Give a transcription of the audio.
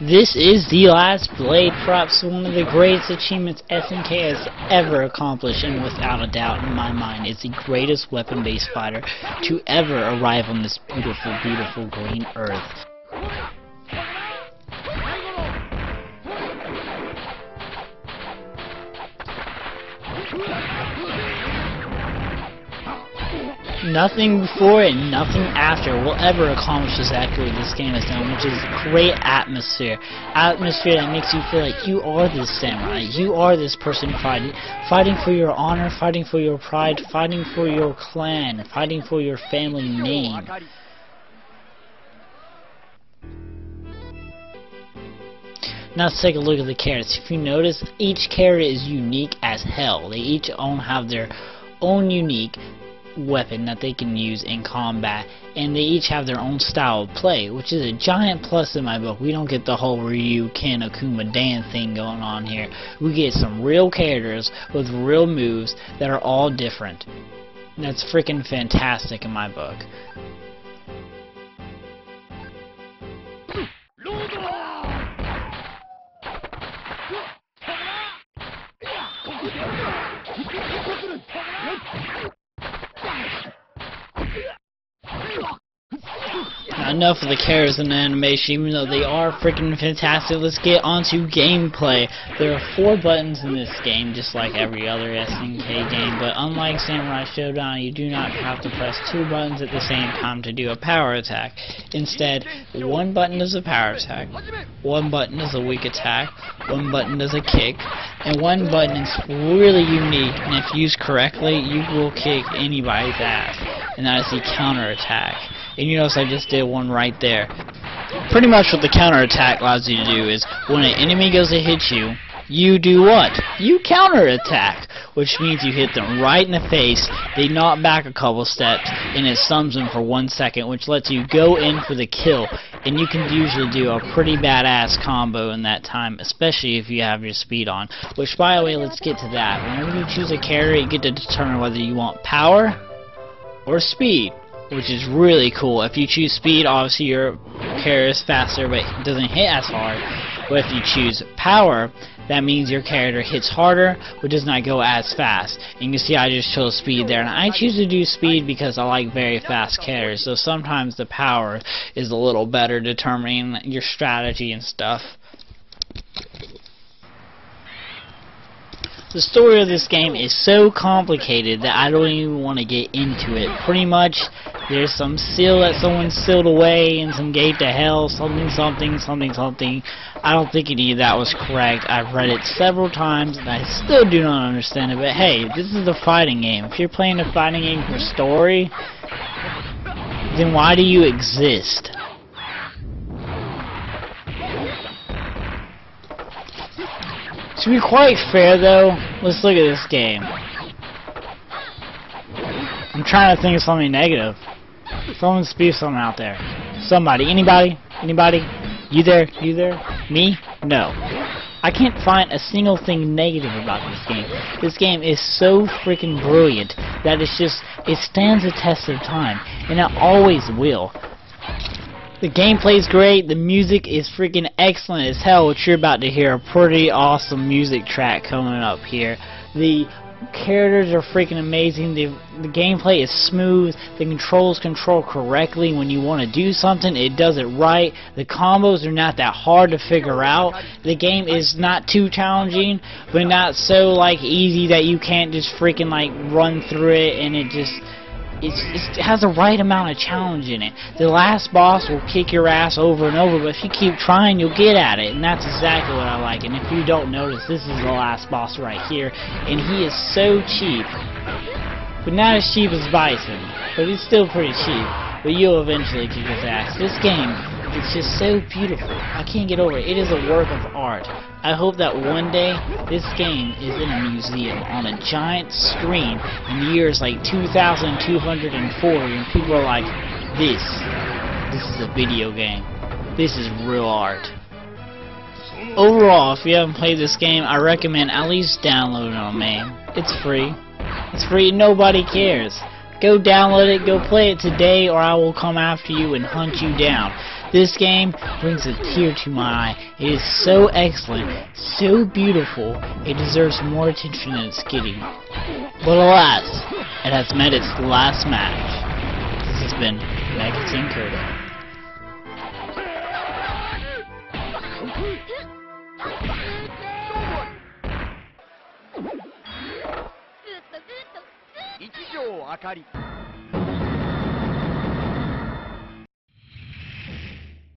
This is the last blade, perhaps one of the greatest achievements SNK has ever accomplished, and without a doubt in my mind is the greatest weapon-based fighter to ever arrive on this beautiful, beautiful green earth. Nothing before and nothing after will ever accomplish exactly what this game has done, which is great atmosphere. Atmosphere that makes you feel like you are this samurai, you are this person fighting for your honor, fighting for your pride, fighting for your clan, fighting for your family name. Now let's take a look at the characters. If you notice, each character is unique as hell. They each have their own unique weapon that they can use in combat, and they each have their own style of play, which is a giant plus in my book. We don't get the whole Ryu, Ken, Akuma, Dan thing going on here. We get some real characters with real moves that are all different. That's freaking fantastic in my book. Now, enough of the characters in the animation, even though they are freaking fantastic. Let's get onto gameplay. There are 4 buttons in this game, just like every other SNK game, but unlike Samurai Showdown, you do not have to press 2 buttons at the same time to do a power attack. Instead, 1 button is a power attack, 1 button is a weak attack, 1 button is a kick, and 1 button is really unique, and if used correctly, you will kick anybody's ass, and that is the counter attack. And you notice I just did one right there. Pretty much what the counter attack allows you to do is when an enemy goes to hit you, you do what? You counter attack, which means you hit them right in the face, they knock back a couple steps, and it stuns them for 1 second, which lets you go in for the kill. And you can usually do a pretty badass combo in that time, especially if you have your speed on. Which, by the way, let's get to that. Whenever you choose a character, you get to determine whether you want power or speed, which is really cool. If you choose speed, obviously your character is faster, but it doesn't hit as hard. But if you choose power, that means your character hits harder, but does not go as fast. And you can see I just chose speed there. And I choose to do speed because I like very fast characters. So sometimes the power is a little better determining your strategy and stuff. The story of this game is so complicated that I don't even want to get into it. Pretty much, there's some seal that someone sealed away and some gate to hell, something, something, something, something. I don't think any of that was correct. I've read it several times and I still do not understand it. But hey, this is a fighting game. If you're playing a fighting game for story, then why do you exist? To be quite fair though, let's look at this game. I'm trying to think of something negative. Someone speak something out there. Somebody. Anybody? Anybody? You there? You there? Me? No. I can't find a single thing negative about this game. This game is so freaking brilliant that it's just, it stands the test of time. And it always will. The gameplay is great, the music is freaking excellent as hell, which you're about to hear a pretty awesome music track coming up here. The characters are freaking amazing, the gameplay is smooth, the controls control correctly. When you want to do something, it does it right. The combos are not that hard to figure out. The game is not too challenging, but not so like easy that you can't just freaking like run through it, and it just... It has the right amount of challenge in it. The last boss will kick your ass over and over, but if you keep trying, you'll get at it, and that's exactly what I like. And if you don't notice, this is the last boss right here, and he is so cheap. But not as cheap as Bison, but he's still pretty cheap. But you'll eventually kick his ass. This game, it's just so beautiful. I can't get over it. It is a work of art. I hope that one day this game is in a museum on a giant screen in years like 2240, and people are like, this is a video game. This is real art. Overall, if you haven't played this game, I recommend at least download it on man. It's free. It's free and nobody cares. Go download it, go play it today, or I will come after you and hunt you down. This game brings a tear to my eye. It is so excellent, so beautiful, it deserves more attention than it's getting. But alas, it has met its last match. This has been Magazine Curdo. Ichijo Akari.